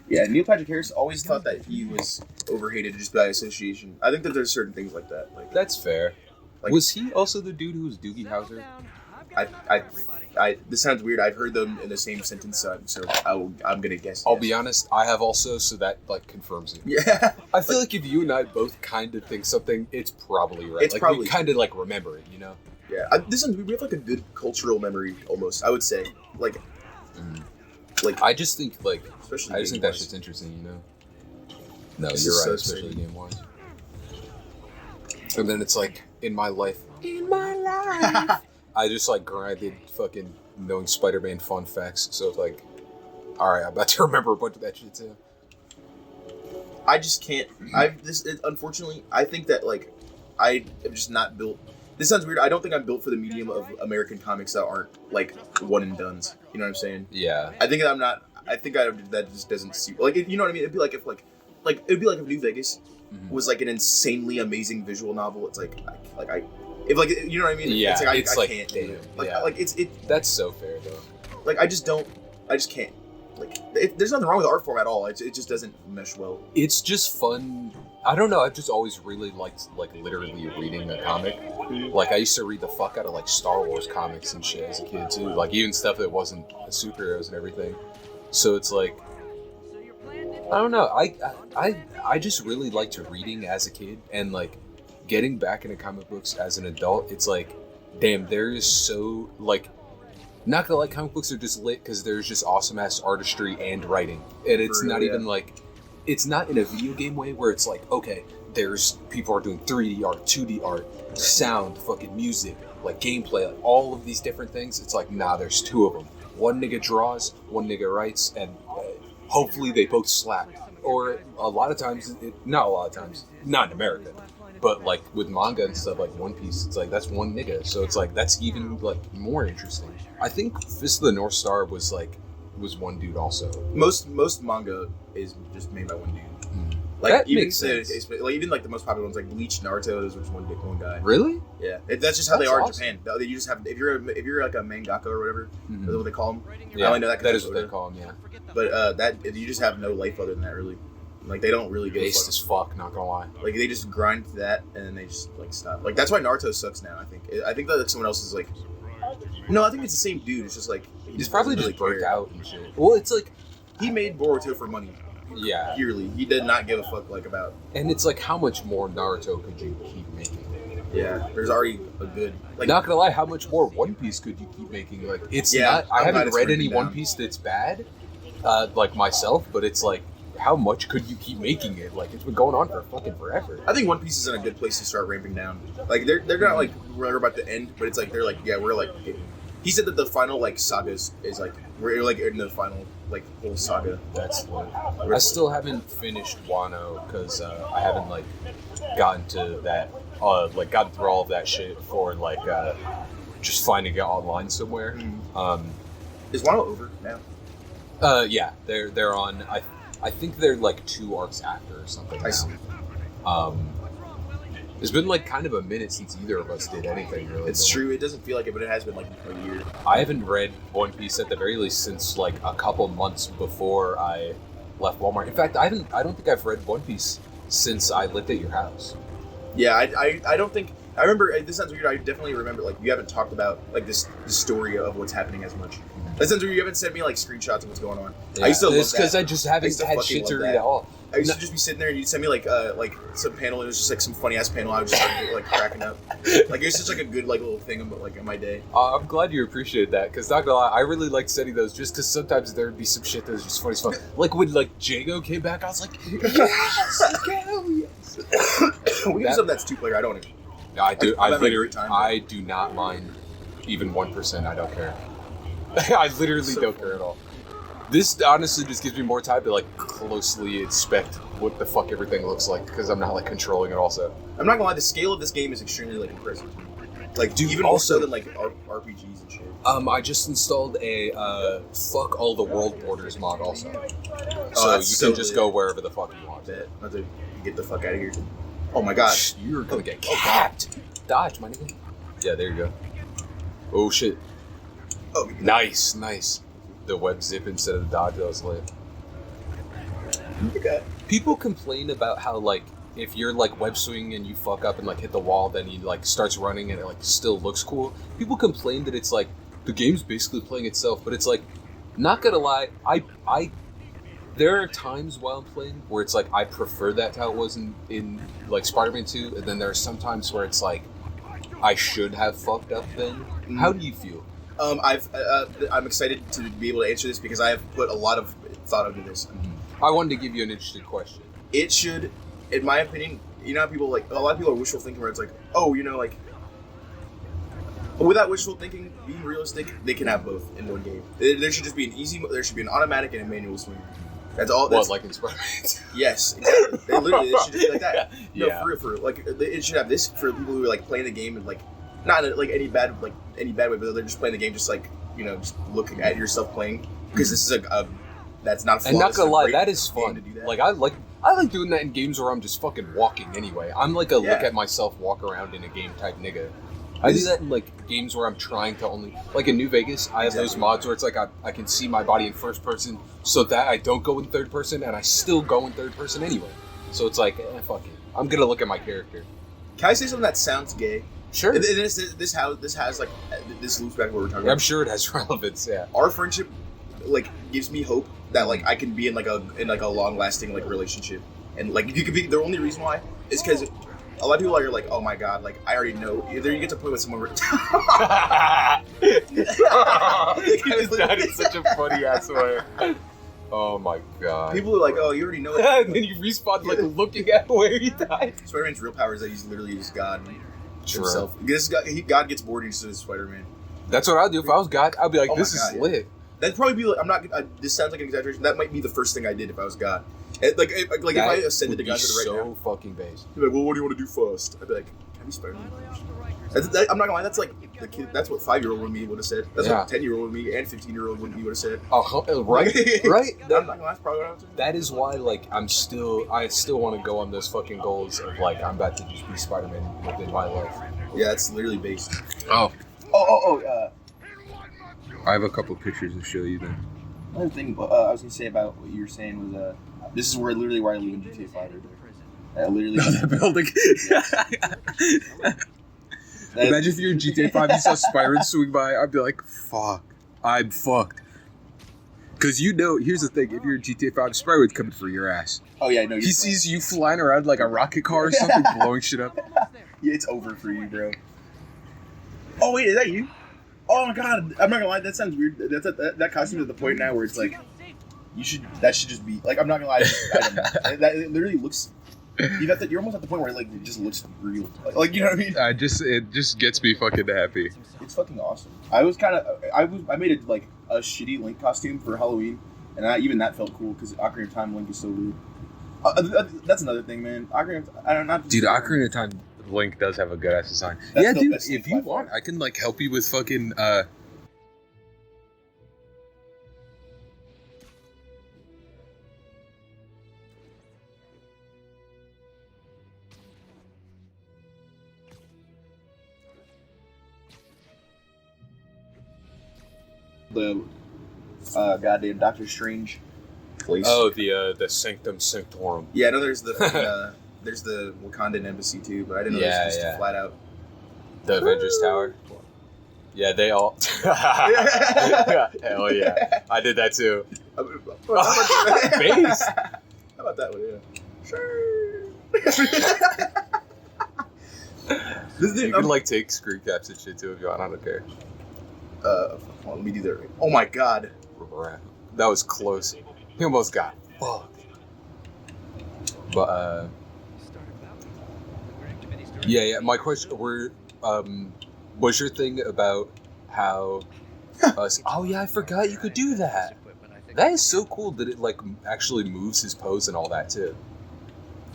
Yeah, Neil Patrick Harris always thought that he was overhated just by association. I think that there's certain things like that. Like that's fair. Like, was he also the dude who was Doogie Howser? This sounds weird. I've heard them in the same sentence, so I'm gonna guess. I'll be honest. I have also, so that like confirms it. Yeah. I feel like if you and I both kind of think something, it's probably right. It's like probably we kind of like remember it, you know? Yeah. We have like a good cultural memory almost. I would say like I just think like especially I just think that shit's interesting, you know? No, you're right, especially game wise. And then it's like in my life, I just like grinded fucking knowing Spider-Man fun facts. So it's like, all right, I'm about to remember a bunch of that shit too. I just can't. Unfortunately, I think that like I am just not built. This sounds weird. I don't think I'm built for the medium of American comics that aren't like one and dones. You know what I'm saying? Yeah. I think that I'm not. I think that just doesn't suit. Like, you know what I mean? It'd be like if it'd be like if New Vegas was like an insanely amazing visual novel. It's like if like you know what I mean? Yeah. It's like I can't do it. Like, yeah. Like it's. That's so fair though. Like I just can't. Like there's nothing wrong with the art form at all. It just doesn't mesh well. It's just fun. I don't know. I've just always really liked like literally reading a comic. Like I used to read the fuck out of like Star Wars comics and shit as a kid too. Like even stuff that wasn't superheroes and everything. So it's like I don't know. I just really liked reading as a kid, and like getting back into comic books as an adult. It's like, damn, there is so like. Not gonna like comic books are just lit because there's just awesome ass artistry and writing, and it's not even like, it's not in a video game way where it's like, okay, there's people are doing 3D art, 2D art, sound, fucking music, like gameplay, like all of these different things. It's like, nah, there's two of them. One nigga draws, one nigga writes, and hopefully they both slap. Or a lot of times, not in America. But like with manga and stuff like One Piece, it's like that's one nigga, so it's like that's even like more interesting. I think Fist of the North Star was one dude also. Most manga is just made by one dude. Like that even makes sense. Like even like the most popular ones like Bleach, Naruto, those are just one guy. Really? Yeah, that's just how they are in Japan. You just have if you're like a mangaka or whatever, that's what they call them. Yeah, I only know that is what they call them. Yeah. But that you just have no life other than that, really. Like they don't really get based as fuck, not gonna lie. Like they just grind that and then they just like stop. Like that's why Naruto sucks now. I think that someone else is like. No, I think it's the same dude. It's just like he's probably just burnt out and shit. Well, it's like he made Boruto for money. Yeah. Purely, he did not give a fuck like about. And it's like, how much more Naruto could you keep making? Yeah, there's already a good. Like, not gonna lie, how much more One Piece could you keep making? Like, it's not. I haven't read any One Piece that's bad, like myself, but it's like. How much could you keep making it? Like it's been going on for fucking forever. I think One Piece is in a good place to start ramping down. Like they're not like we're about to end, but it's like they're like we're like. He said that the final like saga is like we're like in the final like whole saga. That's lit. I still haven't finished Wano because I haven't like gotten to that like gotten through all of that shit for like just finding it online somewhere. Is Wano over now? Yeah, they're on. I think they're like 2 arcs after or something. I see. It's been like kind of a minute since either of us did anything really. It's true. It doesn't feel like it, but it has been like a year. I haven't read One Piece at the very least since like a couple months before I left Walmart. In fact, I don't think I've read One Piece since I lived at your house. Yeah, I don't think. I remember. This sounds weird. I definitely remember. Like you haven't talked about like the story of what's happening as much. That sounds weird. You haven't sent me like screenshots of what's going on. Yeah. I used to love that. It's because I just haven't had shit to read at all. I used to just be sitting there and you'd send me like some panel. And it was just like some funny ass panel. I was just like cracking up. Like it was such like a good like little thing about like in my day. I'm glad you appreciate that because not gonna lie, I really liked sending those just because sometimes there would be some shit that was just funny as fuck. Like when like Jago came back, I was like, yes, yes. We do something that's 2-player. I don't. I do. I do not mind even 1%. I don't care. I literally don't care at all. This honestly just gives me more time to like closely inspect what the fuck everything looks like because I'm not like controlling it also. I'm not gonna lie, the scale of this game is extremely like impressive. Like dude, even more so than like RPGs and shit. I just installed a fuck all the world borders mod also. So you can just go wherever the fuck you want. Not to get the fuck out of here. Oh my gosh. You're gonna get capped. Dodge, my nigga. Yeah, there you go. Oh shit. Oh, nice. The web zip instead of the dodge, that was lit. Okay. People complain about how, like, if you're, like, web swinging and you fuck up and, like, hit the wall, then he, like, starts running and it, like, still looks cool. People complain that it's, like, the game's basically playing itself, but it's, like, not gonna lie, there are times while I'm playing where it's, like, I prefer that to how it was in like, Spider-Man 2, and then there are some times where it's, like, I should have fucked up then. Mm-hmm. How do you feel? I'm excited to be able to answer this because I have put a lot of thought into this. Mm-hmm. I wanted to give you an interesting question. It should, in my opinion, you know how people, like, a lot of people are wishful thinking where it's like, oh, you know, like, without wishful thinking, being realistic, they can have both in one game. There should just be there should be an automatic and a manual swing. That's all. What, like in Spider-Man? Yes, exactly. It should just be like that. No, Yeah. for real. Like, it should have this for people who are, like, playing the game and, like, not in, like, any bad way, but they're just playing the game just, like, you know, just looking at yourself playing. Because this is that's not flawless. And not gonna lie, that is fun. To do that. Like, I like doing that in games where I'm just fucking walking anyway. I'm like a look at myself walk around in a game type nigga. I do that in, like, games where I'm trying to only... Like, in New Vegas, I have those mods where it's like I can see my body in first person so that I don't go in third person, and I still go in third person anyway. So it's like, fuck it. I'm gonna look at my character. Can I say something that sounds gay? Sure. This has, like... This loops back to what we're talking about. I'm sure it has relevance, yeah. Our friendship, like, gives me hope that, like, I can be in, like, a long-lasting, like, relationship. And, like, you could be... The only reason why is because... A lot of people are like, oh my god, like, I already know. Either you get to play with someone... That is such a funny ass way. Oh my god. People are like, oh, you already know it. And then you respawn, like, looking at where he died. Spider-Man's real power is that he's literally just God himself. God gets bored and just says Spider-Man. That's what I'd do if I was God. I'd be like, this is lit. That'd probably be like, this sounds like an exaggeration. That might be the first thing I did if I was God. If I ascended to God right now. So fucking base. He'd be like, well, what do you want to do first? I'd be like, can I be Spider-Man? I'm not gonna lie, that's like the kid. That's what 5-year-old me would have said. That's what 10-year-old me and 15-year-old me would have said. Oh, right, right. I'm not gonna lie, that's probably what I would say. That is why, like, I still want to go on those fucking goals of, like, I'm about to just be Spider-Man within my life. Yeah, that's literally based. Oh. I have a couple pictures to show you then. Another thing I was gonna say about what you were saying was this is where I live in GTA 5 right there. Literally that building. Imagine if you're in GTA 5, you saw Spider-Man swing by, I'd be like, fuck, I'm fucked. Because you know, here's the thing, if you're in GTA 5, Spider-Man's coming for your ass. Oh yeah, no. He sees you flying around like a rocket car or something, blowing shit up. Yeah, it's over for you, bro. Oh wait, is that you? Oh my god, I'm not gonna lie, that sounds weird. That costume is at the point now where it's like, that should just be, like, I'm not gonna lie, I don't know. That it literally looks, you're almost at the point where it, like, it just looks real. Like, you know what I mean? It just gets me fucking happy. It's fucking awesome. I made it, like, a shitty Link costume for Halloween, and even that felt cool, because Ocarina of Time Link is so weird. That's another thing, man. Ocarina of Time Link does have a good ass design. That's yeah, dude, if you want, I can, like, help you with fucking, the goddamn Doctor Strange place. Oh, the Sanctum Sanctorum. Yeah, I know there's the there's the Wakandan embassy too, but I didn't know there's just a flat out. The Avengers Tower. Yeah, they all. Hell yeah, I did that too. Base. How about that one? Yeah. Sure. You can, like, take screen caps and shit too if you want. I don't care. Hold on, let me do that. Oh my god. That was close. He almost got fucked. But yeah. My question was your thing about how? Oh yeah, I forgot you could do that. That is so cool that it, like, actually moves his pose and all that too.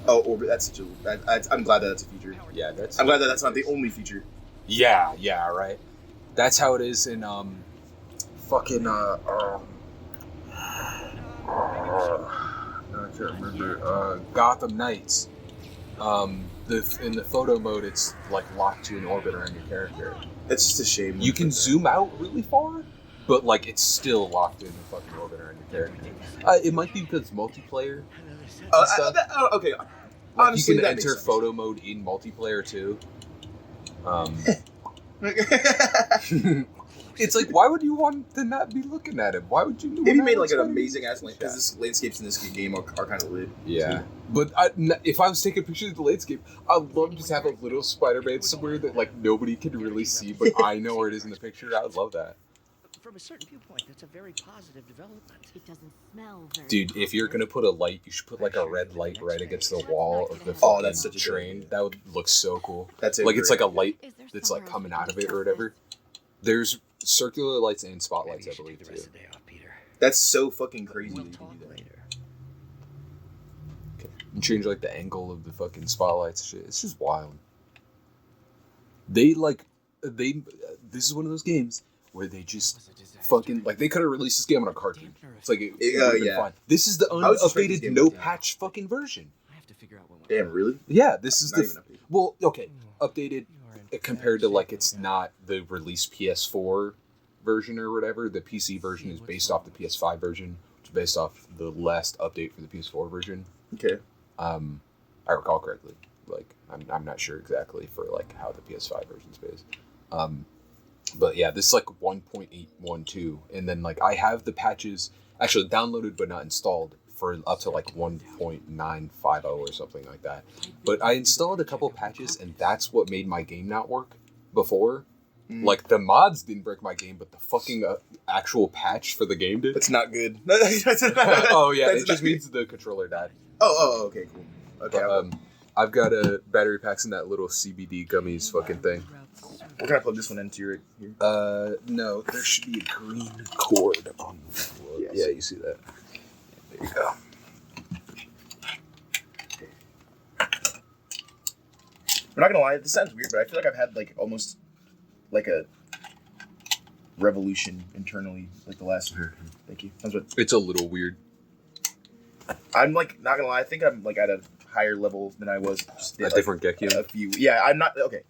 Oh, orbit. That's such a. I'm glad that that's a feature. Yeah, I'm glad that that's not the only feature. Yeah, right. That's how it is in fucking I can't remember. Gotham Knights. In the photo mode, it's, like, locked to an orbit around your character. That's just a shame. You can zoom out really far. but like it's still locked in the fucking orbiter in your character. It might be because it's multiplayer. Okay. Like Honestly, you can that enter makes sense. photo mode in multiplayer too. It's like, why would you want to not be looking at him? Why would you? If you made like an amazing ass landscape, because this landscapes in this game are kind of lit. Yeah, but if I was taking pictures of the landscape, I'd love to just have a little Spider-Man somewhere that like nobody can really see, but I know where it is in the picture. I would love that. From a certain viewpoint, that's a very positive development. It doesn't smell very Dude, if you're gonna put a light, you should put like a red light right against the wall of the Oh, fucking that's such a good train. idea. That would look so cool. That's Like it's like a light Is there that's like somewhere coming else out of we it can or whatever. discuss There's circular lights and spotlights, I Maybe you should believe, take the rest too. of the day off, Peter. That's so fucking crazy. We'll that you can talk do that. later. You change like the angle of the fucking spotlights and shit. It's just wild. This is one of those games where they just fucking like they could have released this game on a cartridge. It's like it would've been yeah. fine. This is the I was expecting this unupdated, game no to- patch fucking version. I have to figure out what went Damn, wrong. really? Yeah, this is Not the even updated. well, okay, updated You are in compared to bad like shape, it's Romel. not the released PS4 version or whatever. The PC version is based off the PS5 version, which is based off the last update for the PS4 version. Okay. I recall correctly. Like I'm not sure exactly for like how the PS5 version's based. But yeah, this is like 1.812, and then like I have the patches actually downloaded but not installed for up to like 1.950 or something like that. But I installed a couple patches, and that's what made my game not work before. Mm. Like the mods didn't break my game, but the fucking actual patch for the game did. That's not good. Oh yeah, That's it just not- means the controller died. Oh, okay, cool. Okay. I've got a battery packs in that little CBD gummies fucking thing. We're gonna plug this one into your here. No, there should be a green cord on the floor. Yes. Yeah, you see that. There you go. I'm not gonna lie, this sounds weird, but I feel like I've had like almost like a revolution internally, like the last. Thank you. Sounds what It's a little weird. I'm like. Not gonna lie, I think I'm like at a higher level than I was. Just, A like, different Gekion. a few. Yeah, I'm not okay.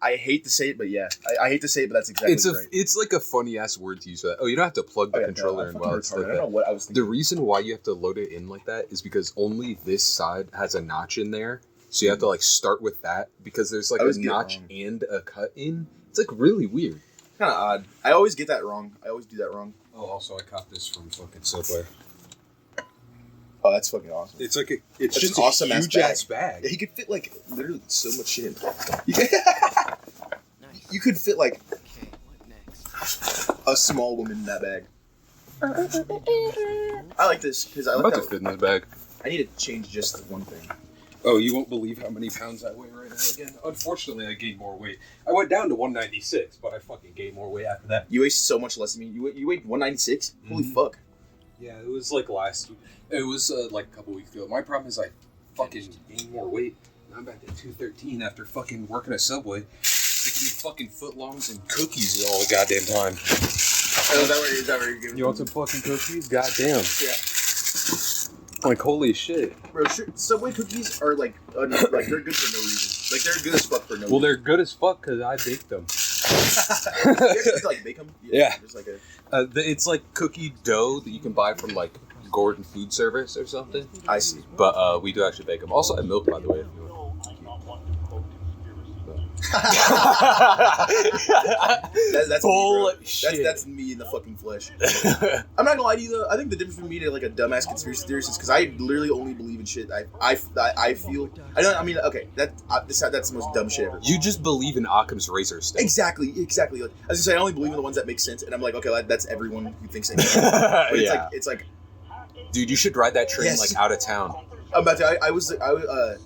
I hate to say it, but yeah, I hate to say it, but that's exactly right. It's like a funny ass word to use for that. Oh, you don't have to plug the controller in while it's I like don't know that. what I was The thinking. reason why you have to load it in like that is because only this side has a notch in there. So you have to like start with that because there's like I a always get it notch wrong. and a cut in. It's like really weird. Kind of odd. I always get that wrong. I always do that wrong. Oh, also I caught this from fucking Subway. Oh, that's fucking awesome. It's like it's That's just an a awesome ass huge ass bag. Yeah, he could fit like literally so much shit in. You could fit like Okay, what next? a small woman in that bag. I like this because I I'm like about to how fit in this bag. I need to change just one thing. Oh, you won't believe how many pounds I weigh right now again. Unfortunately, I gained more weight. I went down to 196, but I fucking gained more weight after that. You weigh so much less than me. You weighed 196. Holy Mhm. fuck! Yeah, it was like it was like a couple weeks ago. My problem is I fucking gained more weight. I'm back to 213 after fucking working at Subway. Making fucking footlongs and cookies all the goddamn time. Oh, is that where you're giving? You want some fucking cookies? Goddamn. Yeah. Like, holy shit. Bro, sure, Subway cookies are like they're good for no reason. Like they're good as fuck for no reason. Well, they're good as fuck because I baked them. You actually like bake them? Yeah. Just like a. It's like cookie dough that you can buy from like Gordon Food Service or something. I see. But we do actually bake them. Also, I have milk, by the way. If you want. That's Bull me, bro. shit. That's me in the fucking flesh. I'm not gonna lie to you though. I think the difference between me and like a dumbass conspiracy theorist is because I literally only believe in shit I feel. I mean, okay, that's the most dumb shit ever. You just believe in Occam's razor still. Exactly. Like, as I say, I only believe in the ones that make sense, and I'm like, okay, that's everyone who thinks it. But Yeah. it's like Dude, you should ride that train Yes. like out of town. I'm about to.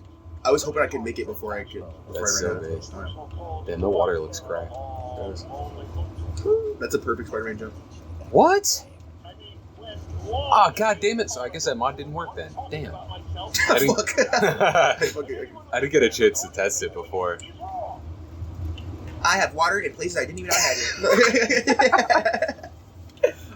I was hoping I could make it before I could. That's Before I so ran big. out. Then the water looks cracked. That's a perfect Spider-Man jump. What? Ah, god damn it! So I guess that mod didn't work then. Damn. I didn't, Fuck. I didn't get a chance to test it before. I have water in places I didn't even know I had it.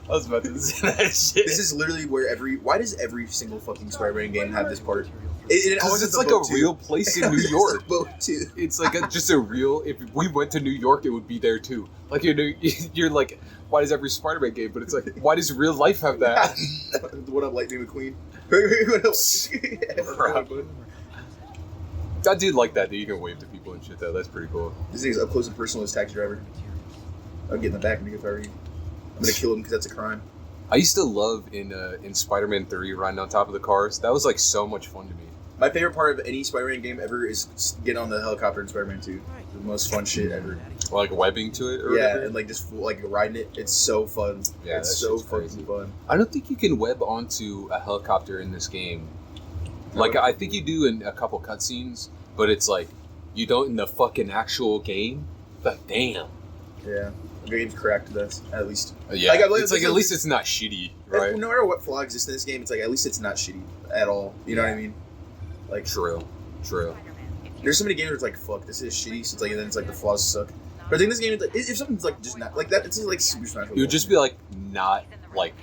I was about to say that shit. This is literally where why does every single fucking Spider-Man game have this part? Because it's like a real place in New York. It's a boat too. It's like just a real. If we went to New York, it would be there too. Like you're like, why does every Spider-Man game? But it's like, why does real life have that? What up, Lightning McQueen? I do like that you can wave to people and shit though. That's pretty cool. This thing's up close and personal as Taxi Driver. I'll get in the back and if I were you. I'm gonna kill him because that's a crime. I used to love in Spider-Man 3 riding on top of the cars. That was like so much fun to me. My favorite part of any Spider-Man game ever is getting on the helicopter in Spider-Man 2. The most fun shit ever. Like webbing to it or yeah, whatever? and like just like riding it. It's so fun. Yeah, it's that so shit's fucking crazy. fun. I don't think you can web onto a helicopter in this game. Like, I think you do in a couple cutscenes, but it's like, you don't in the fucking actual game. But damn. Yeah. The game's cracked to this, at least. Yeah, Like, I believe it's like this at is- least it's not shitty, right? No matter what flaw exists in this game, it's like at least it's not shitty at all. You know what I mean? Like, True. there's so many games where it's like, fuck, this is shitty. So it's like, and then it's like the flaws suck. But I think this game, like, if something's like just not like that, it's just like Super Smash Bros. It would just be like, not like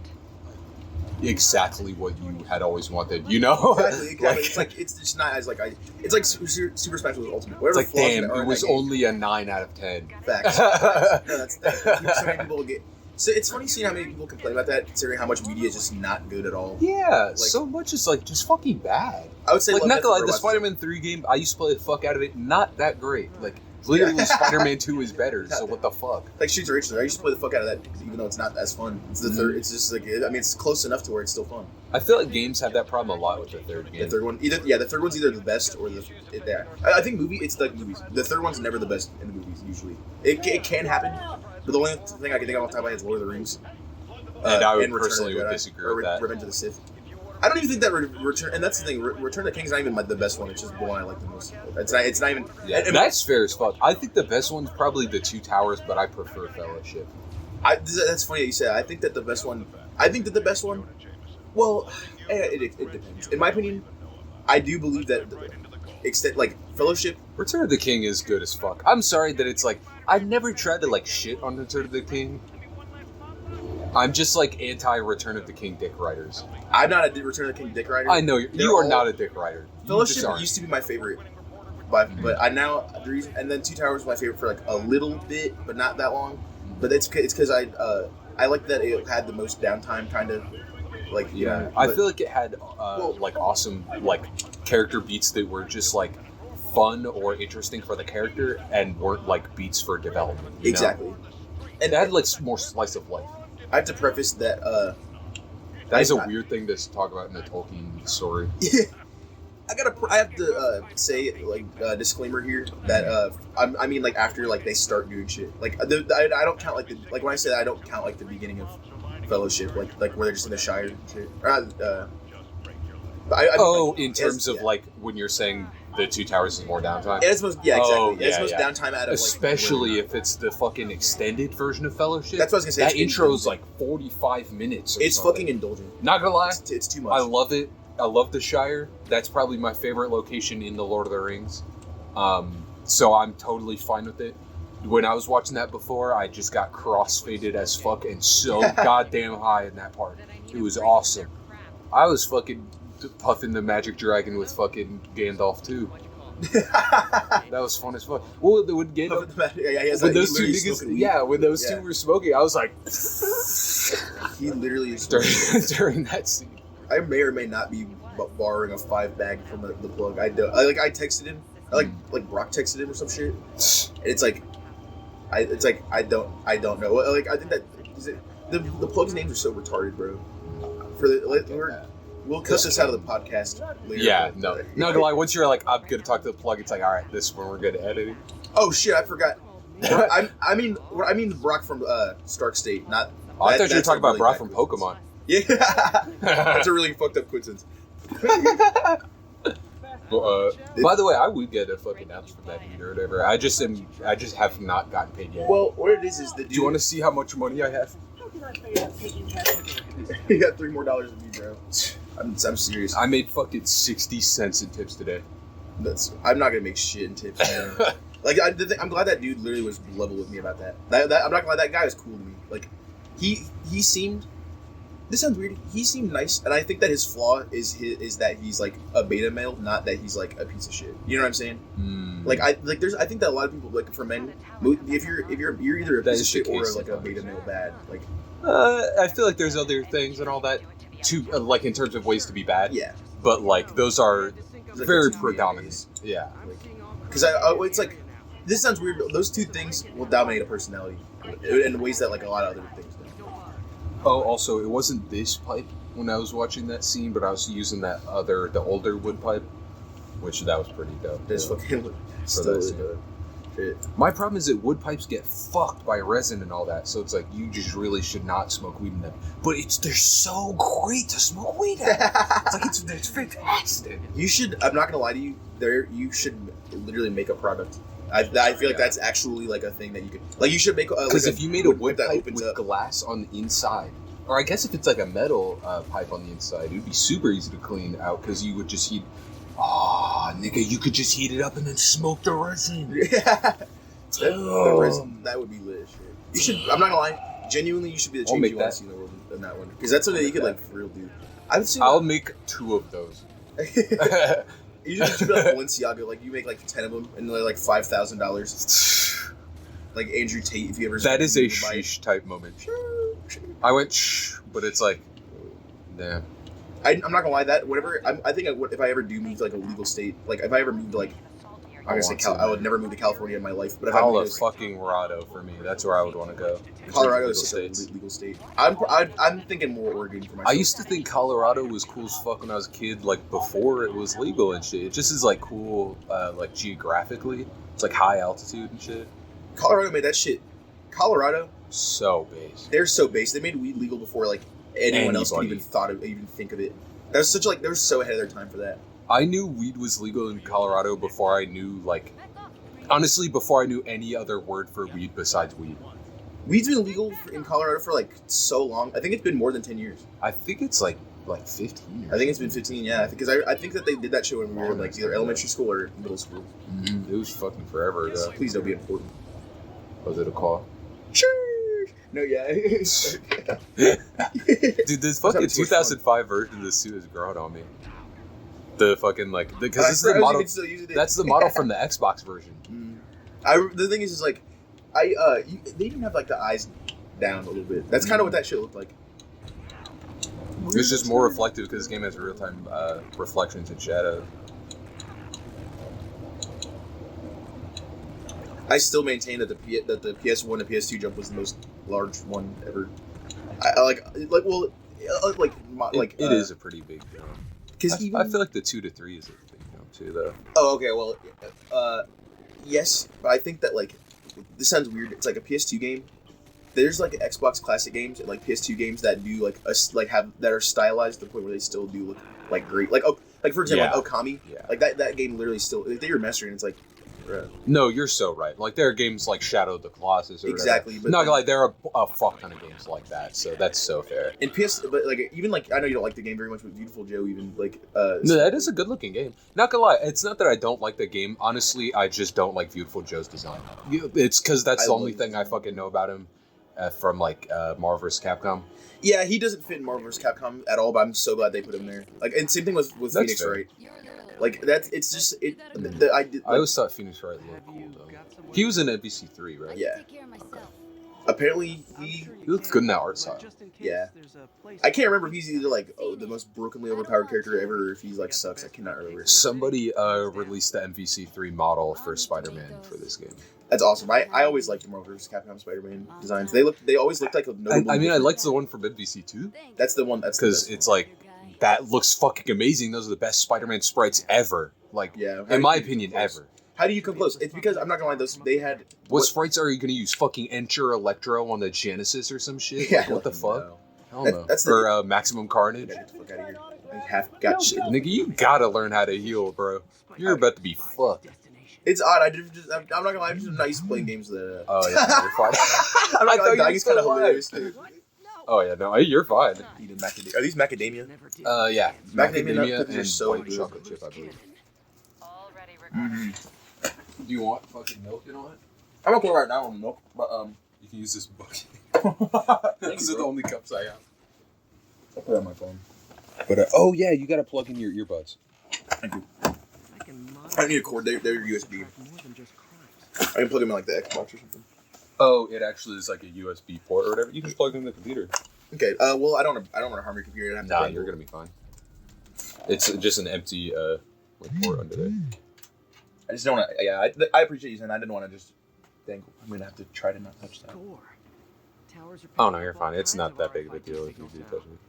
exactly what you had always wanted, you know? Exactly. It's just not as like it's like Super Smash Bros. Ultimate. It's Whatever like, flaws damn, there are it in was that game. only a 9 out of 10. Facts. No, that's so many people get. So it's funny seeing how many people complain about that, considering how much media is just not good at all. Yeah, so much is like just fucking bad. I would say Like, Love, not Death, gonna lie, and the Robots- Spider-Man 3 game, I used to play the fuck out of it, not that great. Like, literally, Spider-Man 2 is better, so what the fuck? Like Streets of Rage, I used to play the fuck out of that, even though it's not as fun. It's the third. It's just like I mean, it's close enough to where it's still fun. I feel like games have that problem a lot with the third game. The third one, the third one's either the best or yeah. I think it's like movies. The third one's never the best in the movies. Usually, it can happen, but the only thing I can think of off the top of my head is Lord of the Rings. And I would Return of the personally would Jedi, disagree or with that. Revenge of the Sith. I don't even think that Return, and that's the thing. Return of the King's not even the best one. It's just the one I like the most. It's not even. Yeah, and that's fair as fuck. I think the best one's probably the Two Towers, but I prefer Fellowship. That's funny that you say that. I think that the best one. Well, it depends. In my opinion, I do believe that like Fellowship. Return of the King is good as fuck. I'm sorry that it's like, I've never tried to like shit on Return of the King. I'm just like anti-Return of the King dick riders. I'm not a Return of the King dick rider. I know you are not a dick rider. You Fellowship just aren't. used to be my favorite, but I now the reason, and then Two Towers was my favorite for like a little bit, but not that long. But it's because I like that it had the most downtime, kind of like Yeah, know, I but- feel like it had like awesome like character beats that were just like fun or interesting for the character and weren't like beats for development. You know? exactly. And it had like more slice of life. I have to preface that. That is a weird thing to talk about in a Tolkien story. Yeah, I have to say like disclaimer here that I mean like after like they start doing shit like I don't count like when I say that I don't count like the beginning of Fellowship like where they're just in the Shire and shit. In terms of like when you're saying the Two Towers is more downtime. It's most exactly. Oh, It's most yeah. downtime out of Especially if it's the fucking extended version of Fellowship. That's what I was gonna say. That It's intro is like 45 minutes. Or it's something. fucking indulgent. Not gonna lie, It's too much. I love it. I love the Shire. That's probably my favorite location in the Lord of the Rings. So I'm totally fine with it. When I was watching that before, I just got crossfaded as fuck and so goddamn high in that part. It was awesome. I was fucking puffing the magic dragon with fucking Gandalf too. That was fun as fuck. Well, when Gandalf, when those two niggas, when those two were smoking, I was like, he literally is during that scene. I may or may not be borrowing a 5 bag from the plug. I texted him. Like Brock texted him or some shit. And it's like, I don't know. Like I think that the plug's names are so retarded, bro. We'll cut this out of the podcast later. Yeah, no. Not gonna lie, once you're like, I'm gonna talk to the plug, it's like, alright, this is when we're good at editing. Oh shit, I forgot. I mean Brock from Stark State, not. I thought you were that's talking a about really Brock bad from coincidence. Pokemon. Yeah, that's a really fucked up coincidence. Well, by the way, I would get a fucking apps from that dude or whatever. I just have not gotten paid yet. Well, what it is the dude. Do you want to see how much money I have? You got $3 more than me, bro. I'm serious. I made fucking 60 cents in tips today. I'm not gonna make shit in tips, man. Like I'm glad that dude literally was level with me about that. I'm not gonna lie, that guy was cool to me. Like he seemed This sounds weird. He seemed nice, and I think that his flaw is that he's like a beta male, not that he's like a piece of shit. You know what I'm saying? I think that a lot of people, like, for men, if you're either a piece of shit or like a beta male bad. Like, I feel like there's other things and all that too, like in terms of ways to be bad. Yeah. But like those are like very predominant. Yeah. Because it's like, this sounds weird, but those two things will dominate a personality in ways that like a lot of other things don't. Oh, also, it wasn't this pipe when I was watching that scene, but I was using the older wood pipe, which that was pretty dope. This fucking still is dope. Shit. My problem is that wood pipes get fucked by resin and all that, so it's like you just really should not smoke weed in them. But they're so great to smoke weed in. It's fantastic. You should. I'm not gonna lie to you. You should literally make a product. I feel like that's actually like a thing that you could, like, you should make. Because like if you made a wood that pipe opens with up glass on the inside, or I guess if it's like a metal pipe on the inside, it would be super easy to clean out because you would just heat. Oh, nigga, you could just heat it up and then smoke the resin. Yeah. The resin, that would be lit shit. You should. I'm not gonna lie. Genuinely, you should be the change you want to see in the world in that one, because that's something that you could like for real do. I'll make 2 of those. You should be like Balenciaga, like you make like 10 of them and they're like $5,000. Like Andrew Tate, if you ever. That is a sheesh type moment. I went shh, but it's like, damn. I'm not gonna lie, that whatever. I think if I ever do move to like a legal state, like if I ever move to like, I'm gonna say I would never move to California in my life, but if I moved to fucking Colorado for me, that's where I would want to go. Colorado is such a legal state. I'm thinking more Oregon for myself. I used to think Colorado was cool as fuck when I was a kid, like before it was legal and shit. It just is like cool, like geographically. It's like high altitude and shit. Colorado made that shit. Colorado, so base. They're so base. They made weed legal before like anyone else could even think of it. That was such like they were so ahead of their time for that. I knew weed was legal in Colorado before I knew, like, honestly, before I knew any other word for weed besides weed. Weed's been legal in Colorado for like so long. I think it's been more than 10 years. I think it's like 15 years. I think it's been 15, yeah. Because I think that they did that show when we were in like either elementary school or middle school. Mm-hmm. It was fucking forever ago. Please don't be important. Was it a call? Sure. No, yeah. Dude, this fucking 2005 version of this suit has grown on me. The fucking like because this is the model. That's the model from the Xbox version. The thing is like, they didn't have like the eyes down a little bit. That's kind of what that shit looked like. It's just more reflective because this game has real time reflections and shadows. I still maintain that the PS1 and PS2 jump was the most large one ever. It is a pretty big jump. I feel like the 2 to 3 is a big jump too, though. Oh, okay. Well, yes, but I think that like this sounds weird. It's like a PS2 game. There's like Xbox classic games and like PS2 games that do like that are stylized to the point where they still do look like great. Like for example, like Okami. Yeah. Like that game literally still they remastering. And it's like. No, you're so right. Like there are games like Shadow of the Colossus. Or exactly, but not like there are a fuck ton of games like that. So that's so fair. And but like even like I know you don't like the game very much, but Beautiful Joe even like. No, that is a good looking game. Not gonna lie, it's not that I don't like the game. Honestly, I just don't like Beautiful Joe's design. It's because that's the only thing I fucking know about him from like Marvel vs. Capcom. Yeah, he doesn't fit in Marvel vs. Capcom at all, but I'm so glad they put him there. Like, and same thing with Phoenix Wright. Like it's just it. I always thought Phoenix Wright looked cool though. He was in NBC3, right? Yeah. Apparently he looks good in that art style. Yeah. I can't remember if he's either like the most brokenly overpowered character ever, or if he's like sucks. I cannot remember. Somebody released the MVC3 model for Spider-Man for this game. That's awesome. I always liked the Marvel vs. Capcom Spider-Man designs. They always looked like a notable. I mean, I liked the one from MVC2. That's the one. That's because it's like. That looks fucking amazing. Those are the best Spider-Man sprites ever. Like, yeah, in my opinion, ever. How do you come close? It's because I'm not gonna lie. They had. What sprites are you gonna use? Fucking Enter Electro on the Genesis or some shit? Yeah. Like, what the fuck? Hell no. That's or Maximum Carnage. Get the fuck out of here. Got shit, nigga. You gotta learn how to heal, bro. You're about to be fucked. It's odd. I'm not gonna lie. I'm just not used to playing games that. Oh yeah, you're fine. I'm not gonna lie. Dying is kind of hilarious, dude. Oh yeah, no, you're fine. Are these macadamia? Yeah, macadamia and so white chocolate chip, I believe. Do you want fucking milk and all that? I'm okay right now on milk, but you can use this bucket. These are the only cups I have. I'll put it on my phone. But oh yeah, you gotta plug in your earbuds. Thank you. I don't need a cord. They're USB. I can plug them in like the Xbox or something. Oh, it actually is like a USB port or whatever. You can plug it in the computer. Okay. Well, I don't want to harm your computer. Nah, you're gonna be fine. It's just an empty port under there. I just don't want to. Yeah, I appreciate you saying. I didn't want to just. Dang, I'm gonna have to try to not touch that. Oh no, you're fine. It's not that big of a deal if you do touch it.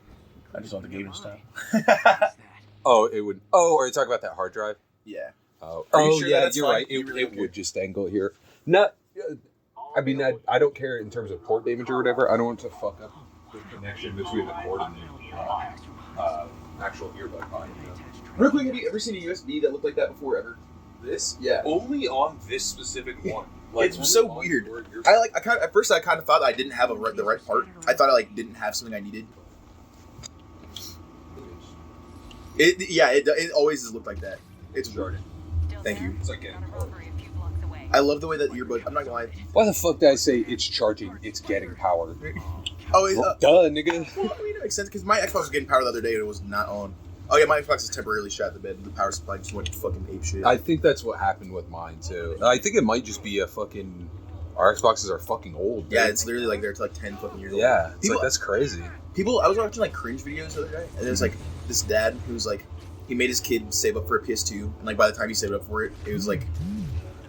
I just want the game to stop. Oh, it would. Oh, are you talking about that hard drive? Yeah. Oh, Are you sure yeah, that's you're fine? right. You really It would just angle here. Not. I mean, I don't care in terms of port damage or whatever. I don't want to fuck up the connection between the port and the actual earbud line. You know? Real quick, have you ever seen a USB that looked like that before ever? This? Yeah. Only on this specific one. Like, It's so weird. At first I kind of thought I didn't have the right part. I thought I didn't have something I needed. It always has looked like that. It's retarded. Thank you. It's like getting I love the way that earbud. I'm not gonna lie. Why the fuck did I say it's charging? It's getting power. Oh, it's, Duh, nigga. well, I mean, it makes sense because my Xbox was getting power the other day and it was not on. Oh yeah, my Xbox is temporarily shut at the bed. The power supply just went fucking ape shit. I think that's what happened with mine too. I think it might just be a fucking. Our Xboxes are fucking old. Dude. Yeah, it's literally like they're like 10 fucking years old. Yeah, it's People- like that's crazy. I was watching like cringe videos the other day, and there's like this dad who's like, he made his kid save up for a PS2, and like by the time he saved up for it, it was like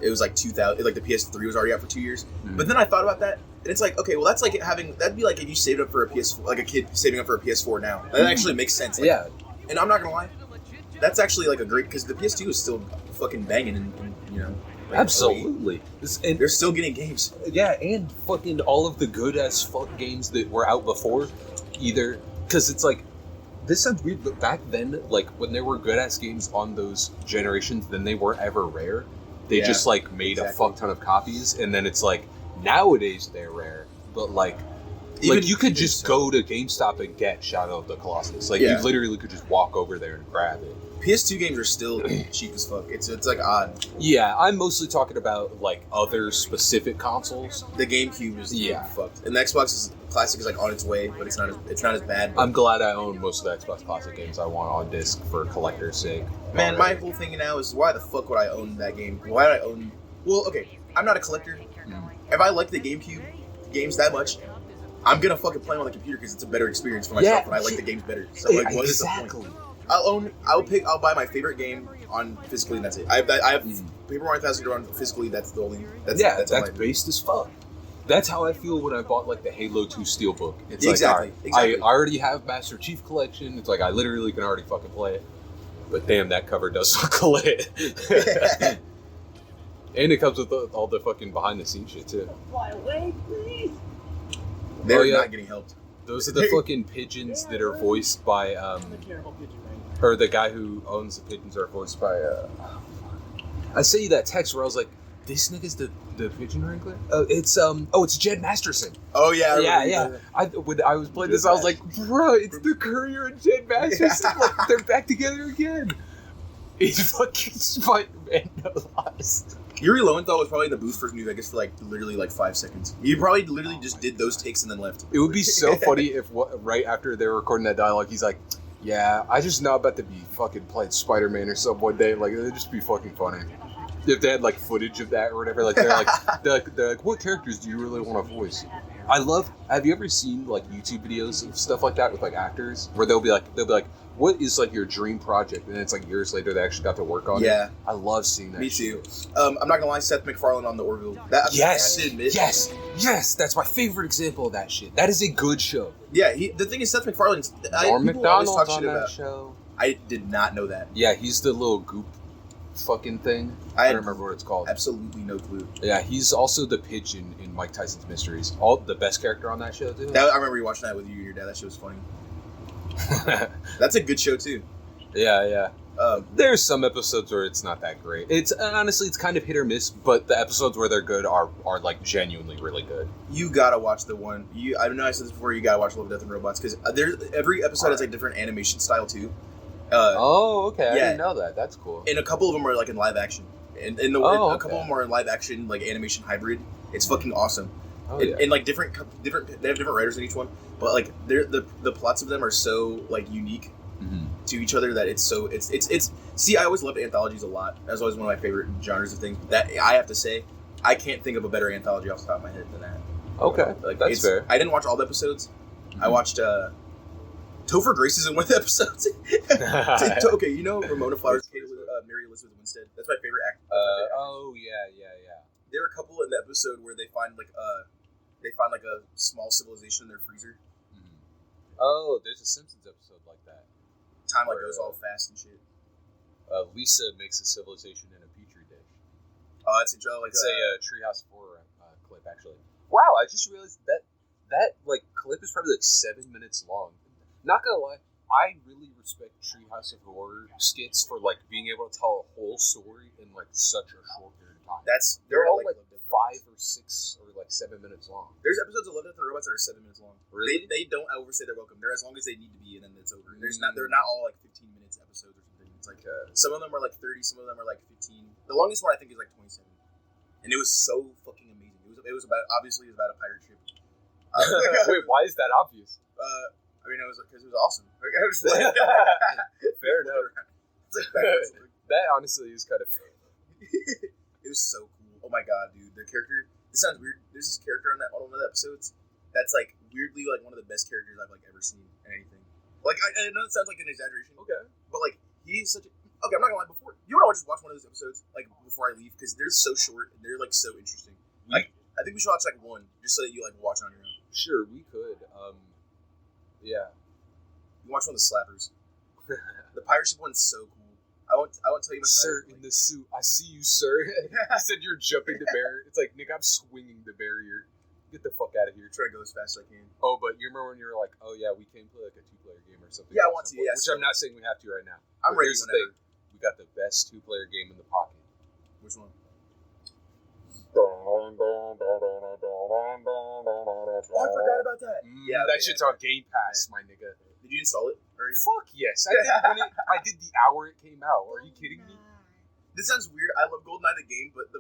2000. Like the PS3 was already out for 2 years. Mm. But then I thought about that, and it's like, okay, well that's like that'd be like if you saved up for a PS4, like a kid saving up for a PS4 now. That actually makes sense. Like, Yeah, and I'm not gonna lie, that's actually like a great because the PS2 is still fucking banging, and you know, like, absolutely. And they're still getting games. yeah, and fucking all of the good as fuck games that were out before, either because it's like. This sounds weird, but back then, like, when there were good-ass games on those generations, then they weren't ever rare. They Yeah, just, like, made a fuck ton of copies, and then it's like, nowadays they're rare, but, like, you could just go to GameStop and get Shadow of the Colossus. Like, Yeah. you literally could just walk over there and grab it. PS2 games are still cheap as fuck. It's like odd. Yeah, I'm mostly talking about, like, other specific consoles. The GameCube is Yeah. fucked, and the Xbox Classic is like on its way, but it's not as bad. I'm glad I own most of the Xbox Classic games I want on disc for collector's sake. Man, my whole thing now is why the fuck would I own that game? Why would I own? Well, okay, I'm not a collector. If I like the GameCube games that much, I'm gonna fucking play them on the computer because it's a better experience for myself, and I like the games better. So like, what is the point? I'll buy my favorite game on physically, and that's it. I have Paper Mario Thousand Year on physically. That's the only. That's all I do. based as fuck. That's how I feel when I bought like the Halo 2 Steelbook. It's Exactly, like, exactly. I already have Master Chief Collection. It's like I literally can already fucking play it. But damn, that cover does look lit. And it comes with all the fucking behind the scenes shit too. They're yeah. not getting helped. Those are the fucking pigeons that are voiced by or the guy who owns the pigeons are voiced by I sent you that text where I was like, this nigga's the pigeon wrangler? It's Jed Masterson. Oh yeah, Yeah. When I was playing this, I was like, bro, it's the Courier and Jed Masterson. Like, they're back together again. It's fucking Spider-Man no lost. Yuri Lowenthal was probably in the booth for New Vegas for like literally like 5 seconds. He probably literally just did those takes and then left. It would be so funny if right after they were recording that dialogue, he's like, yeah, I just know about to be fucking playing Spider-Man or something one day. Like, it'd just be fucking funny. If they had like footage of that or whatever, like they're like, what characters do you really want to voice? Have you ever seen like YouTube videos of stuff like that with like actors where they'll be like, what is like your dream project? And it's like years later they actually got to work on it. Yeah. I love seeing that. Me shit. too. I'm not gonna lie, Seth MacFarlane on the Orville. Yes, that's my favorite example of that shit. That is a good show. Yeah, the thing is, Seth MacFarlane's. Norm people always Macdonald's talk on shit that about. show. I did not know that. Yeah, he's the little goop fucking thing. I don't remember what it's called. Absolutely no clue. Yeah, he's also the pigeon in Mike Tyson's Mysteries. The best character on that show, too. I remember you watching that with you and your dad. That shit was funny. That's a good show too. Yeah. There's some episodes where it's not that great. It's honestly, it's kind of hit or miss, but the episodes where they're good are like genuinely really good. You gotta watch the one. I know I said this before. You gotta watch Love, Death, and Robots because every episode has like different animation style too. Okay. I yeah. didn't know that. That's cool. And a couple of them are like in live action, and a couple of them are in live action like animation hybrid. It's fucking awesome. And like different. They have different writers in each one, but like the plots of them are so like unique to each other that it's so it's. See, I always loved anthologies a lot. That's always one of my favorite genres of things. That I have to say, I can't think of a better anthology off the top of my head than that. Okay, like that's fair. I didn't watch all the episodes. I watched Topher Grace is in one of the episodes. Okay, you know Ramona Flowers' kid, Mary Elizabeth Winstead. That's my favorite actor. Oh yeah. There are a couple in the episode where they find like a small civilization in their freezer. Oh, there's a Simpsons episode like that. Time like goes all fast and shit. Lisa makes a civilization in a petri dish. Oh, that's a joke. Like it's a Treehouse 4 clip, actually. Wow, I just realized that like clip is probably like 7 minutes long. Not gonna lie, I really respect Treehouse of Horror skits for like being able to tell a whole story in like such a short period of time. They're all like 5 or 6 or like 7 minutes long. There's episodes of Love, Death, and Robots that are 7 minutes long. Really? They don't overstay their welcome. They're as long as they need to be, and then it's over. They're not all like 15 minutes episodes or something. It's like some of them are like 30, some of them are like 15. The longest one I think is like 27, and it was so fucking amazing. It was about a pirate ship. Wait, why is that obvious? I mean, it was because it was awesome. Like, I was just like, fair enough. That honestly is kind of funny. It was so cool. Oh my god, dude! The character. This sounds weird. There's this character on one of the episodes that's like weirdly like one of the best characters I've like ever seen in anything. Like I know it sounds like an exaggeration. Okay. But like he's such a. Okay, I'm not gonna lie. Before you want to just watch one of those episodes like before I leave because they're so short and they're like so interesting. Like I think we should watch like one just so that you like watch on your own. Sure, we could. Yeah. You can watch one of the slappers. The pirate ship one's so cool. I won't tell you much sir, about it. In the suit. I see you, sir. He said you're jumping the barrier. It's like, Nick, I'm swinging the barrier. Get the fuck out of here. Try to go as fast as I can. Oh, but you remember when you were like, oh yeah, we can play like a 2-player game or something. Yeah, I want to. Yeah, which I'm not saying we have to right now. I'm ready whenever. We got the best 2-player game in the pocket. Which one? Oh, I forgot about that. Yeah, that shit's on Game Pass, my nigga. Did you install it already? Fuck yes, I did. I did the hour it came out. Are you kidding me? This sounds weird. I love GoldenEye the game, but I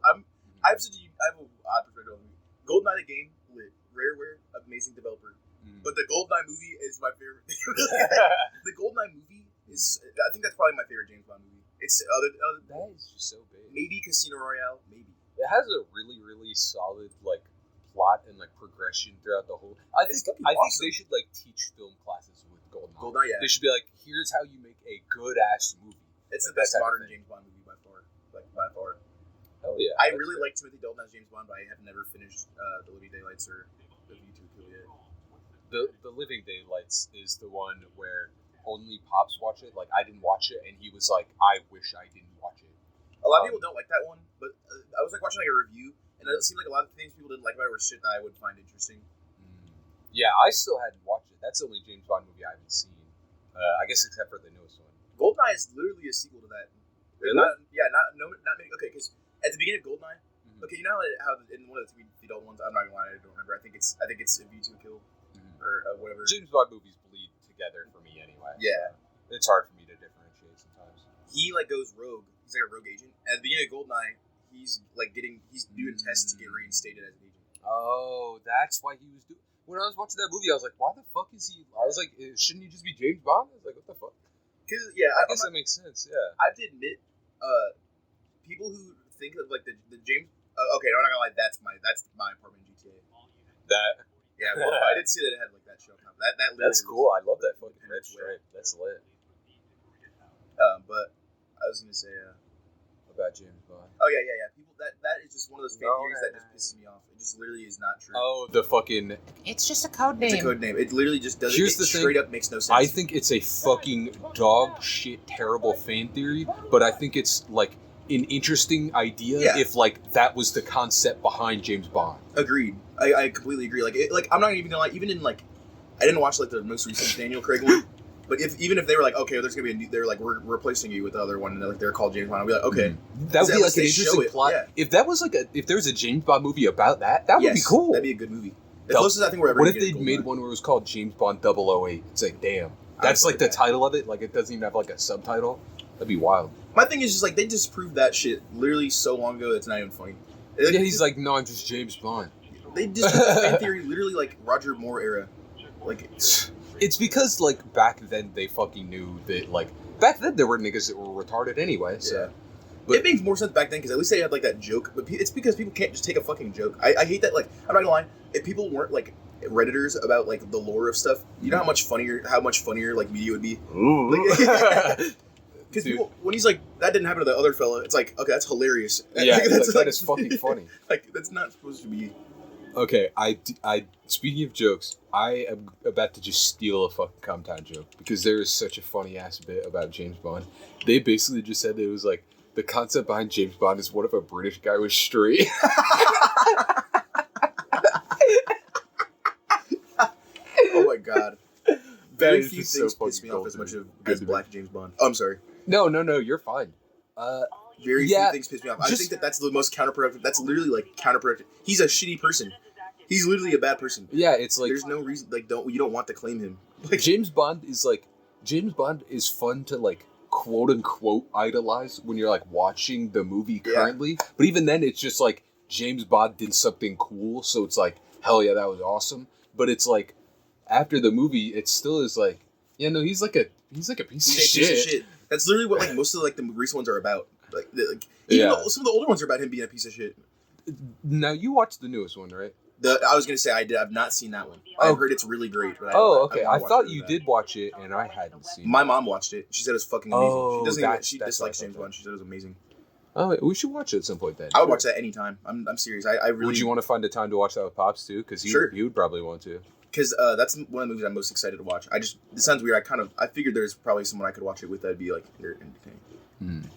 have an odd perspective on it. GoldenEye the game, lit. Rareware, amazing developer. But the GoldenEye movie is my favorite. The GoldenEye movie is, I think that's probably my favorite James Bond movie. It's that is just so big. Maybe Casino Royale, maybe. It has a really, really solid like plot and like progression throughout the whole. I think they should like teach film classes with GoldenEye. GoldenEye, yeah. They should be like, here's how you make a good ass movie. It's like the best modern James Bond movie by far. Like by far. Hell yeah. I really like Timothy Dalton as James Bond, but I have never finished The Living Daylights or The View to a Kill yet. The Living Daylights is the one where only Pops watch it. Like I didn't watch it, and he was like, I wish I didn't watch it. A lot of people don't like that one, but I was like watching like a review, and it seemed like a lot of things people didn't like about it were shit that I would find interesting. Yeah, I still hadn't watched it. That's the only James Bond movie I haven't seen. I guess except for the newest one. GoldenEye is literally a sequel to that. Really? Not many. Okay, because at the beginning of GoldenEye, okay, you know how in one of the Timothy Dalton ones, I'm not gonna lie, I don't remember. I think it's A View to a Kill or whatever. James Bond movies bleed together for me anyway. Yeah, it's hard for me to differentiate sometimes. He like goes rogue. He's like a rogue agent. At the beginning of GoldenEye, he's doing tests to get reinstated as an agent. Oh, that's why he was doing. When I was watching that movie, I was like, why the fuck is he? I was like, shouldn't he just be James Bond? I was like, what the fuck? Because I guess that makes sense. Yeah, I have to admit, people who think of like the James. Okay, I'm not gonna lie. That's my apartment in GTA. That. Yeah, well, I didn't see that it had like that show. That's cool. I love that fucking red stripe. That's lit. But I was gonna say about James Bond. Oh yeah. People, that is just one of those fan theories that just pisses me off. It just literally is not true. Oh, the fucking. It's just a code name. It's a code name. It literally just doesn't. Here's the straight thing. Up makes no sense. I think it's a fucking dog shit terrible fan theory, but I think it's like an interesting idea if like that was the concept behind James Bond. Agreed. I completely agree. Like I'm not even gonna lie. Even in like, I didn't watch like the most recent Daniel Craig one. But even if they were like, okay, there's gonna be a new, they're like, we're replacing you with the other one, and they're called James Bond, I'd be like, okay, that would be like an interesting plot. Yeah. If that was like if there was a James Bond movie about that would be cool. That'd be a good movie. The closest I think we're ever. What if they made one where it was called James Bond 008? It's like, damn, that's like the title of it. Like it doesn't even have like a subtitle. That'd be wild. My thing is just like they disproved that shit literally so long ago. It's not even funny. Yeah, he's like, no, I'm just James Bond. They just took fan theory literally like Roger Moore era. Like, it's because like back then they fucking knew that like back then there were niggas that were retarded anyway. So. yeah. But it makes more sense back then because at least they had like that joke. But it's because people can't just take a fucking joke. I hate that. Like, I'm not gonna lie. If people weren't like Redditors about like the lore of stuff, you know how much funnier like media would be. Because people, when he's like, that didn't happen to the other fella, it's like, okay, that's hilarious. Yeah, like, that's that is fucking funny. Like, that's not supposed to be. Okay, I speaking of jokes, I am about to just steal a fucking Comtown joke because there is such a funny ass bit about James Bond. They basically just said that it was like the concept behind James Bond is what if a British guy was straight? Oh my god. Very few just things so piss me off as golden. much as Black James Bond. Oh, I'm sorry. No, you're fine. Very Yeah, few things piss me off. I think that's the most counterproductive. That's literally like counterproductive. He's a shitty person. He's literally a bad person. Yeah, it's like there's no reason you don't want to claim him. Like, James Bond is fun to like quote unquote idolize when you're like watching the movie currently. But even then, it's just like James Bond did something cool, so it's like hell yeah, that was awesome. But it's like after the movie, it still is like he's like a piece of shit. That's literally what like most of like the recent ones are about. Even some of the older ones are about him being a piece of shit. Now you watched the newest one, right? I was gonna say I've not seen that one. I've heard it's really great. But okay. I watched thought it you that. did watch it, and I hadn't seen. My mom watched it. She said it was fucking amazing. Oh, She dislikes James Bond. She said it was amazing. Oh, we should watch it at some point then. I would watch that anytime. I'm serious. I really. Would you want to find a time to watch that with Pops too? Because he would probably want to. Because that's one of the movies I'm most excited to watch. It sounds weird. I figured there's probably someone I could watch it with that'd be like entertaining.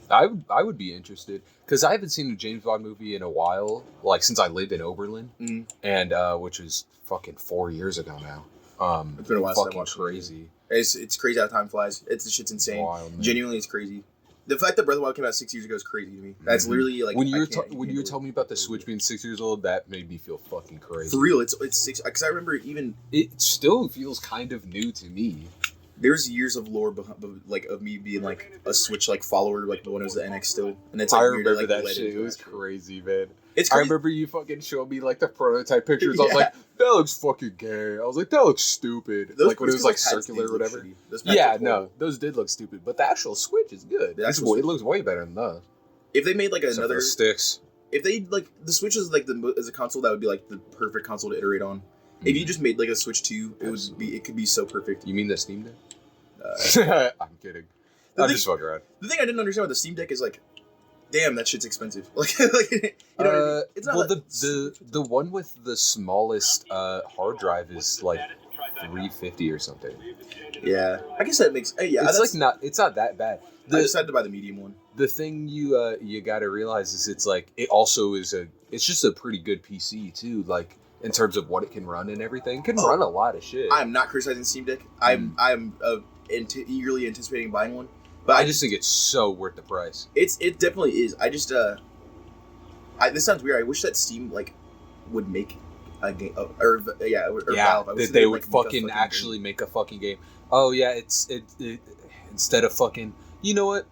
I would be interested because I haven't seen a James Bond movie in a while, like since I lived in Oberlin, and which was fucking 4 years ago now. It's been a while since I fucking watched crazy. It's crazy how time flies. This shit's insane. Wild, Genuinely, it's crazy. The fact that Breath of the Wild came out 6 years ago is crazy to me. That's literally like when you were telling me about the Switch being 6 years old, that made me feel fucking crazy. For real, it's 6 because I remember even it still feels kind of new to me. There's years of lore of me being like a Switch like follower like when it was the NX still, and it's like I weird to, remember like, that shit. It was crazy, man. It's crazy. I remember you fucking showed me like the prototype pictures. I was Yeah. like, that looks fucking gay. I was like, that looks stupid. Those like when it was like packs circular did or look whatever. shitty. Those packs Yeah, look no, horrible. those did look stupid, but the actual Switch is good. The actual It looks way better than those. If they made like Except for another the sticks. if they like the Switch is like as a console that would be like the perfect console to iterate on. If you just made like a Switch 2, it could be so perfect. You mean the Steam Deck? I'm kidding. The I'm thing- just fucking around. The thing I didn't understand with the Steam Deck is like, damn, that shit's expensive. Like you know what I mean? It's not Well, like, the one with the smallest hard drive is like $350 or something. yeah. I guess that makes It's not that bad. I decided to buy the medium one. The thing you got to realize is it's like it also is it's just a pretty good PC too, like in terms of what it can run and everything. It can run a lot of shit. I'm not criticizing Steam Deck. I'm eagerly anticipating buying one, but I just think it's so worth the price. it definitely is. I just this sounds weird. I wish that Steam like would make a game or Valve. I wish that they would like, make a fucking game. actually make a fucking game. Oh yeah, it instead of fucking, you know what?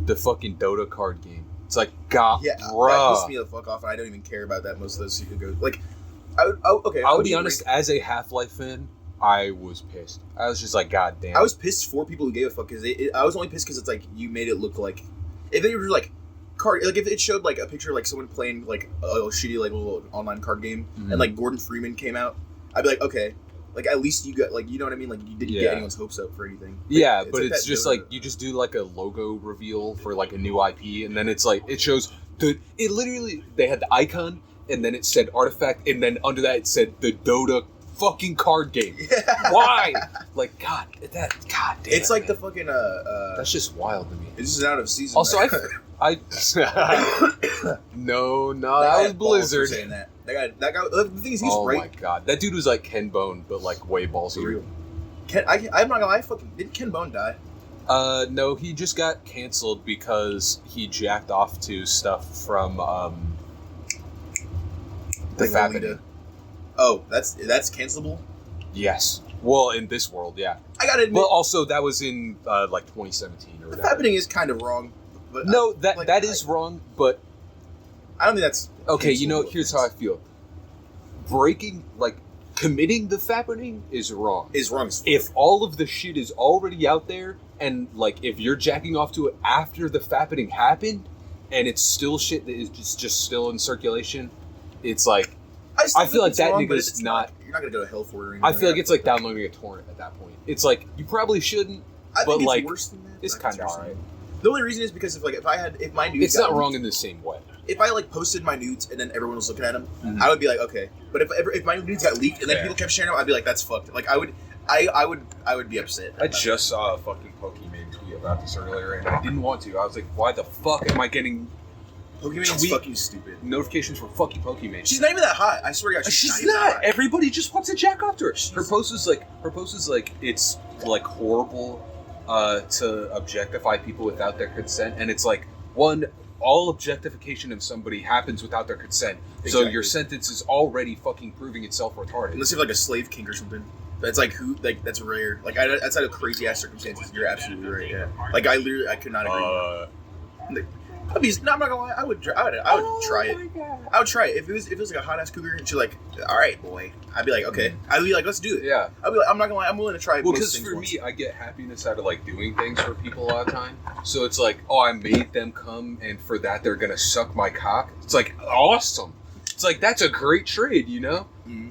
The fucking Dota card game. It's like, God, Yeah, that bruh. pissed me the fuck off, and I don't even care about that. Most of those people go like, I'll be honest. As a Half-Life fan, I was pissed. I was just like, God damn. I was pissed for people who gave a fuck because I was only pissed because it's like you made it look like if they were like if it showed like a picture of, like someone playing like a shitty like little online card game and like Gordon Freeman came out, I'd be like, okay, like at least you got like, you know what I mean, like you didn't get anyone's hopes up for anything. Like, yeah, but like it's that just Dota. like you just do like a logo reveal for like a new IP, and then it's like it shows it literally they had the icon, and then it said artifact, and then under that it said the Dota fucking card game. Yeah. Why? Like God damn. It's like man. the fucking That's just wild to me. This is out of season. Also, I no, that was Blizzard. Saying that. That guy. The thing is, he's Oh right. my God, that dude was like Ken Bone, but like way For ballsier. real. I'm not gonna lie. Didn't Ken Bone die? No, he just got canceled because he jacked off to stuff from the Like Fappening. Lolita. Oh, that's cancelable. Yes. Well, in this world, yeah. I gotta admit, Well, also that was in like 2017 or the whatever. happening is kind of wrong. But No, that is wrong, but I don't think that's. Okay, you know, cancel here's how I feel. Committing the fappening is wrong. Is wrong as fuck. If all of the shit is already out there, and like if you're jacking off to it after the fappening happened, and it's still shit that is just still in circulation, it's like I feel like that nigga's not. You're not gonna go to hell for it. Or anything I feel like it's like downloading a torrent at that point. It's like you probably shouldn't, I but think it's like worse than that. it's Like, kind of worse than alright. that. The only reason is because if my nudes It's got not wrong leaked, in the same way. if I like posted my nudes and then everyone was looking at them, Mhm. I would be like, okay. But if my nudes got leaked and then Yeah. people kept sharing them, I'd be like, that's fucked. Like I would be upset. I just saw a fucking Pokemon tweet about this earlier, and I didn't want to. I was like, why the fuck am I getting Pokemon is tweet- fucking stupid. notifications for fucking Pokemon? She's not even that hot. I swear to God, She's even that not. hot. Everybody just wants to jack off to her. Her post is like it's like horrible to objectify people without their consent, and it's like all objectification of somebody happens without their consent. So Exactly. your sentence is already fucking proving itself retarded. Unless you have like a slave king or something. That's like that's rare. Like outside of crazy ass circumstances, you're absolutely right. Yeah. Like I could not agree more. No, I'm not gonna lie. I would try it. I would try it if it was like a hot ass cougar and she's like, all right, boy. I'd be like, okay. I'd be like, let's do it. Yeah. I'd be like, I'm not gonna lie. I'm willing to try. Well, most because things for once. me, I get happiness out of like doing things for people all the time. So it's like, oh, I made them come, and for that they're gonna suck my cock. It's like awesome. It's like that's a great trade, you know. Mm-hmm.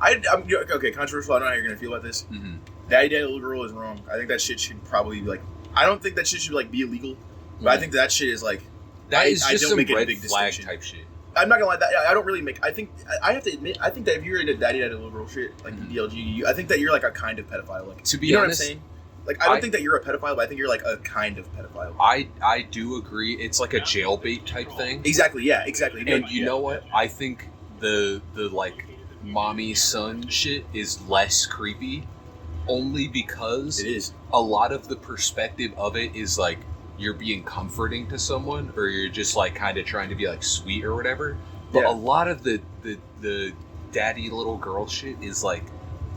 I'm okay. Controversial. I don't know how you're gonna feel about this. Mm-hmm. Daddy little girl is wrong. I think that shit should probably be like. I don't think that shit should like be illegal, but I think that shit is like. That is I just don't some make a red big flag distinction. type shit. I'm not gonna lie. That I don't really make. I think I have to admit. I think that if you're into daddy little girl shit like DLG, I think that you're like a kind of pedophile. Like To be you know honest, what I'm saying? Like I don't think that you're a pedophile, but I think you're like a kind of pedophile. I do agree. It's like a jailbait type thing. Exactly. Yeah. Exactly. And you know what? I think the like mommy son shit is less creepy, only because It is. a lot of the perspective of it is like you're being comforting to someone, or you're just like kind of trying to be like sweet or whatever. But Yeah. a lot of the daddy little girl shit is like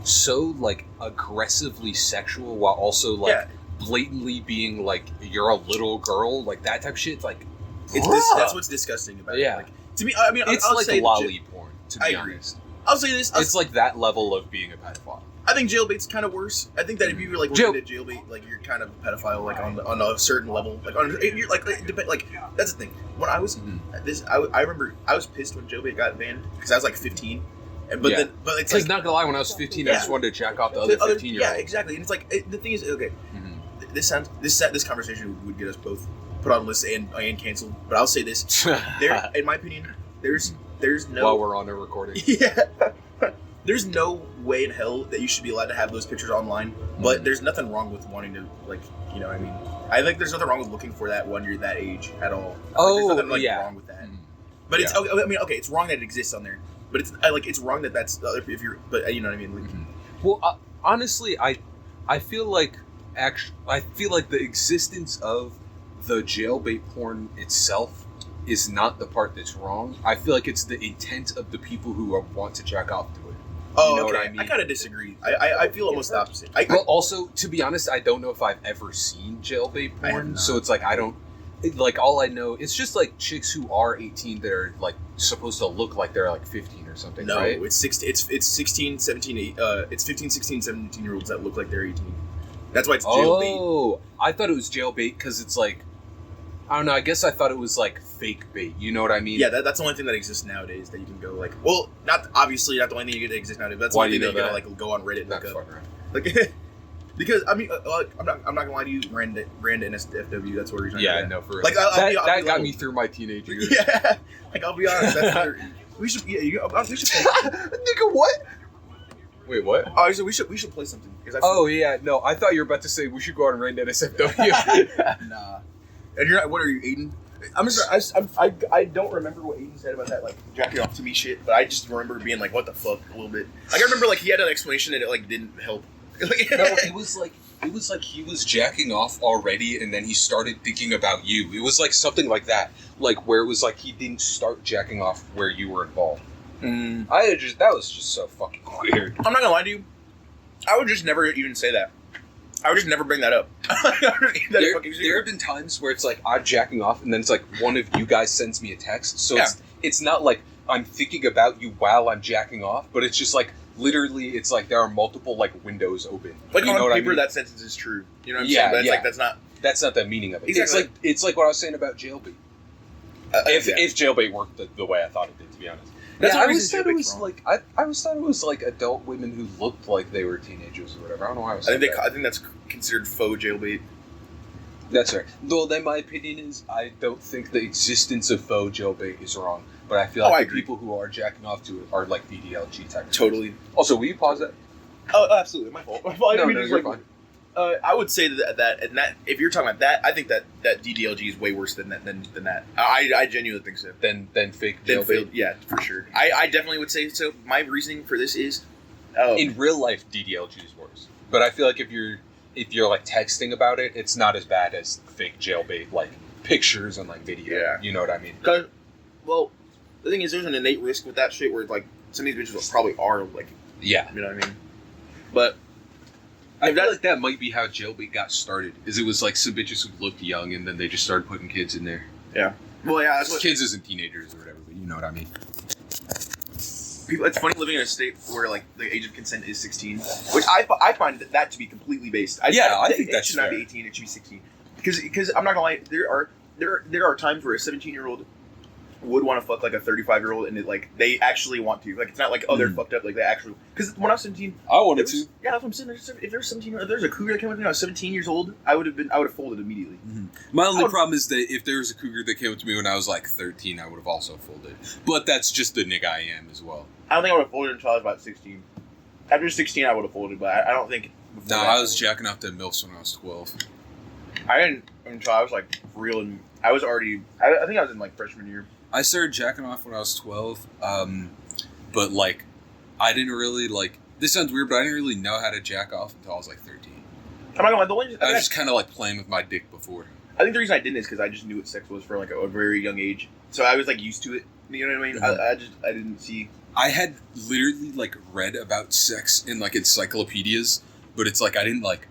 so like aggressively sexual while also like Yeah. blatantly being like you're a little girl, like that type of shit. It's like That's what's disgusting about Yeah. it. Like, to me, I mean, it's I'll like say lolly porn, to I be agree. honest. I'll say this. It's like that level of being a pedophile. I think jailbait's kind of worse. I think that if you were like working at jailbait, like you're kind of a pedophile, like on a certain level. Like on you're like that's the thing. When I was I remember I was pissed when jailbait got banned because I was like 15, but Yeah. then but it's Because like not gonna lie, when I was 15, I just wanted to jack off the other 15-year-olds. yeah, exactly. And it's like the thing is okay. This conversation would get us both put on lists and canceled. But I'll say this: there, in my opinion, there's no While we're on a recording. yeah. There's no way in hell that you should be allowed to have those pictures online, but there's nothing wrong with wanting to, like, you know what I mean? I think there's nothing wrong with looking for that when you're that age at all. Oh, there's nothing, yeah. wrong with that. But it's, I mean, okay, it's wrong that it exists on there, but it's wrong that that's, if you're, but you know what I mean? Like, Well, honestly, I feel like the existence of the jailbait porn itself is not the part that's wrong. I feel like it's the intent of the people who want to jack off to it. oh, You know okay. what I mean? I kind of disagree. I feel almost the opposite. Well, also, to be honest, I don't know if I've ever seen jailbait I have porn, not. so it's like like all I know, it's just like chicks who are 18 that are like supposed to look like they're like 15 or something, no, right? it's 16, 17, it's 15, 16, 17-year-olds that look like they're 18. That's why it's jailbait. Oh, I thought it was jailbait because it's like, I don't know. I guess I thought it was like fake bait. You know what I mean? Yeah, that's the only thing that exists nowadays that you can go like. Well, not obviously not the only thing that exists nowadays. But that's the Why only do thing you that know you can like go on Reddit and Not look up. fucking around. Like, because I mean, I'm not gonna lie to you, Rand NSFW. That's what you're trying Yeah, to I do. know for Like, I'll be that got like- me through my teenage years. Yeah, like I'll be honest. We should. Yeah, we should. Play, Nigga, what? Wait, what? oh, so we should play something. Because Oh yeah, no. I thought you were about to say we should go on Rain NSFW. nah. And you're not. What are you, Aiden? I don't remember what Aiden said about that, like, jacking off to me shit, but I just remember being like, what the fuck, a little bit. Like, I remember, like, he had an explanation and it, like, didn't help. No, it was like he was jacking off already, and then he started thinking about you. It was like something like that, like where it was like he didn't start jacking off where you were involved. That was just so fucking weird. I'm not gonna lie to you. I would just never even say that. I would just never bring that up. There have been times where it's like I'm jacking off, and then it's like one of you guys sends me a text. So it's not like I'm thinking about you while I'm jacking off, but it's just like literally, it's like there are multiple like windows open. Like you on know what paper, I mean? that sentence is true. You know what I'm saying? But it's like that's not the meaning of it. Exactly. It's like what I was saying about jailbait. If jailbait worked the way I thought it did, to be honest. That's I the always reason thought it jailbait's was wrong. like I always thought it was like adult women who looked like they were teenagers or whatever. I don't know why I was. I think that's considered faux jailbait. That's right. Though then my opinion is I don't think the existence of faux jailbait is wrong, but I feel like the people who are jacking off to it are like DDLG type. Totally. Also, will you pause that? Oh, absolutely, my fault. No, you're fine. I would say that if you're talking about that, I think that DDLG is way worse than that. I genuinely think so. Than fake jailbait. Yeah, for sure. I definitely would say so. My reasoning for this is, in real life, DDLG is worse. But I feel like if you're like texting about it, it's not as bad as fake jailbait, like pictures and like video. Yeah. You know what I mean? Well, the thing is, there's an innate risk with that shit where like some of these bitches probably are like, yeah, you know what I mean. But I feel like that might be how jailbait got started. Is it was like some bitches who looked young and then they just started putting kids in there. Yeah. Well, yeah, that's what kids isn't teenagers or whatever, but you know what I mean. People, it's funny living in a state where like the age of consent is 16, which I find that to be completely based. I think that should not be 18; it should be 16. Because I'm not gonna lie, there are times where a 17-year-old would want to fuck like a 35-year-old, and it like they actually want to. Like it's not like they're fucked up. Like they actually. Because when I was 17, I wanted to. Yeah, that's what I'm saying. If there's 17, if there's a cougar that came with me when I was 17 years old, I would have folded immediately. Mm-hmm. My only problem is that if there was a cougar that came up to me when I was like 13, I would have also folded. But that's just the nigga I am as well. I don't think I would have folded until I was about 16. After 16, I would have folded, but I don't think. No, I was jacking off to MILFs when I was 12. I didn't until I was like real, and I was already. I think I was in like freshman year. I started jacking off when I was 12, but like I didn't really like. This sounds weird, but I didn't really know how to jack off until I was like 13. I'm not gonna lie, I was just kind of like playing with my dick before. I think the reason I didn't is because I just knew what sex was for like a very young age, so I was like used to it. You know what I mean? Mm-hmm. I didn't see. I had literally like read about sex in like encyclopedias, but it's like I didn't like.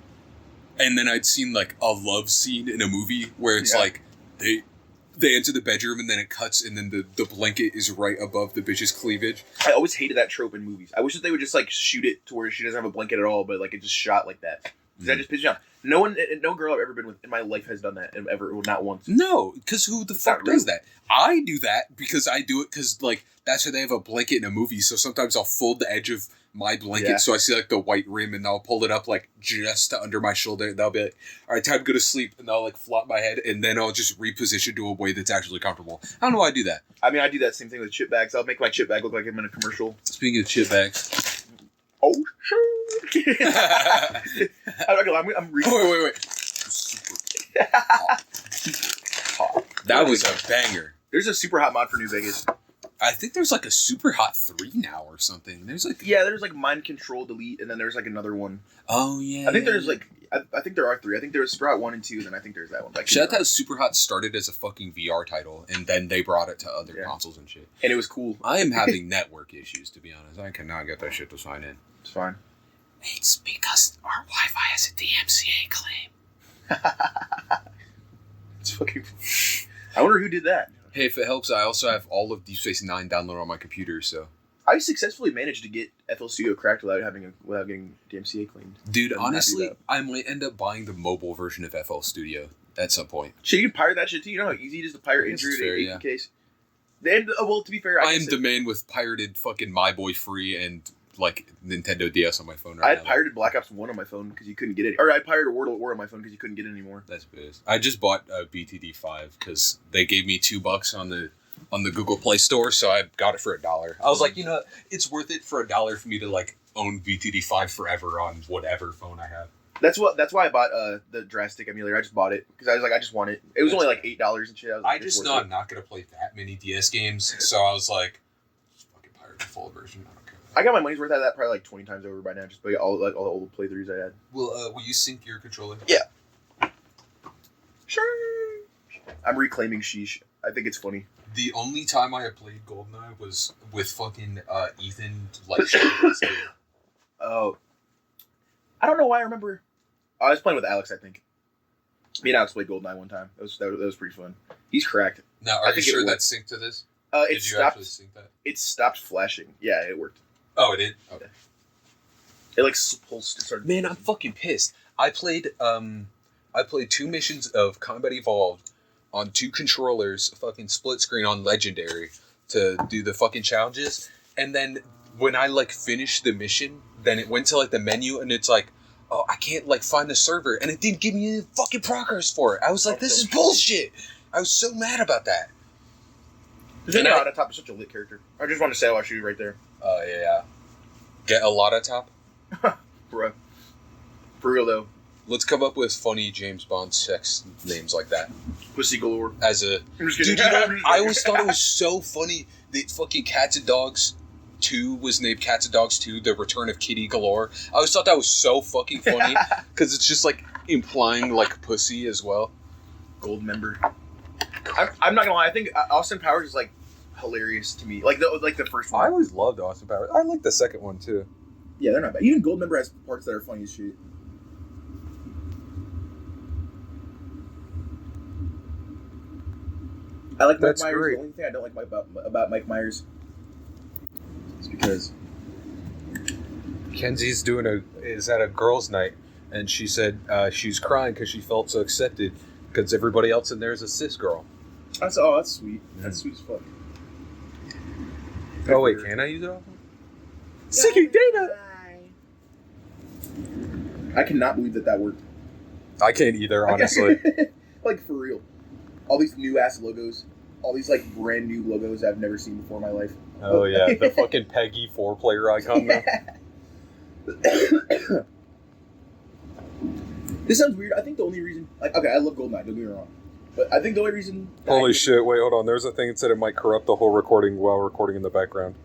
And then I'd seen like a love scene in a movie where it's like they enter the bedroom and then it cuts and then the blanket is right above the bitch's cleavage. I always hated that trope in movies. I wish that they would just like shoot it to where she doesn't have a blanket at all, but like it just shot like that. That just pisses me off. No girl I've ever been with in my life has done that ever, not once. No, because who the fuck does that? I do that because I do it because like that's how they have a blanket in a movie. So sometimes I'll fold the edge of my blanket so I see like the white rim, and I'll pull it up like just to under my shoulder. And I'll be like, "All right, time to go to sleep," and I'll like flop my head, and then I'll just reposition to a way that's actually comfortable. I don't know why I do that. I mean, I do that same thing with chip bags. I'll make my chip bag look like I'm in a commercial. Speaking of chip bags. Oh, shit. I'm reading. Wait. Super hot. That was a banger. There's a super hot mod for New Vegas. I think there's like a super hot 3 now or something. There's like there's like mind control delete, and then there's like another one. Oh yeah. I think there's like I think there are 3. I think there's super hot 1 and 2, and then I think there's that one. Like, Shout out how Super Hot started as a fucking VR title, and then they brought it to other consoles and shit. And it was cool. I am having network issues, to be honest. I cannot get that shit to sign in. It's fine. It's because our Wi-Fi has a DMCA claim. It's fucking. I wonder who did that. Hey, if it helps, I also have all of Deep Space Nine downloaded on my computer, so. I successfully managed to get FL Studio cracked without getting DMCA claimed. Dude, honestly, I might end up buying the mobile version of FL Studio at some point. Shit, you can pirate that shit too. You know how easy it is to pirate Android APKs? And, well, to be fair, I am the man with pirated fucking My Boy Free and like Nintendo DS on my phone right now. I had pirated Black Ops 1 on my phone because you couldn't get it. Or I pirated World at War on my phone because you couldn't get it anymore. That's biz. I just bought BTD 5 because they gave me $2 on the Google Play Store, so I got it for $1. I was like, you know, it's worth it for $1 for me to like own BTD 5 forever on whatever phone I have. That's why I bought the Drastic emulator. I just bought it because I was like, I just want it. It was only like $8 and shit. I just know I'm not gonna play that many DS games, so I was like, just fucking pirate the full version. I don't care. I got my money's worth out of that probably like 20 times over by now, just by all the old playthroughs I had. Will you sync your controller? Yeah. Sure. I'm reclaiming Sheesh. I think it's funny. The only time I had played GoldenEye was with fucking Ethan. Like, Oh. I don't know why I remember. I was playing with Alex, I think. Me and Alex played GoldenEye one time. That was pretty fun. He's cracked. Now, are you sure that's synced to this? Did you actually sync that? It stopped flashing. Yeah, it worked. Oh, it did? Okay. It like pulsed. Started. Man, I'm fucking pissed. I played 2 missions of Combat Evolved on 2 controllers, fucking split screen on Legendary to do the fucking challenges. And then when I like finished the mission, then it went to like the menu and it's like, oh, I can't like find the server, and it didn't give me any fucking progress for it. I was like, this is bullshit. I was so mad about that. Zenyatta Top is such a lit character. I just want to say I'll shoot right there. Yeah. Get a lot of top. Bruh. For real though. Let's come up with funny James Bond sex names like that. Pussy galore. As a I'm just kidding. dude, you know, I always thought it was so funny that fucking Cats and Dogs 2 was named Cats and Dogs 2, The Return of Kitty Galore. I always thought that was so fucking funny because it's just like implying like pussy as well. Gold member. I'm not gonna lie. I think Austin Powers is like hilarious to me. Like the first one. I always loved Austin Powers. I like the second one too. Yeah, they're not bad. Even Gold member has parts that are funny as shit. I like Mike Myers. Great. The only thing I don't like about Mike Myers is because Kenzie's is at a girls' night, and she said she's crying because she felt so accepted because everybody else in there is a cis girl. That's sweet. That's sweet as fuck. Oh wait, can I use it? Seeking data. I cannot believe that worked. I can't either, honestly. Like for real. All these new ass logos. All these like brand new logos I've never seen before in my life. Oh yeah, the fucking Peggy 4-player icon though. This sounds weird. I think the only reason, okay, I love GoldenEye, don't get me wrong, but I think the only reason. Holy shit! Wait, hold on. There's a thing that said it might corrupt the whole recording while recording in the background.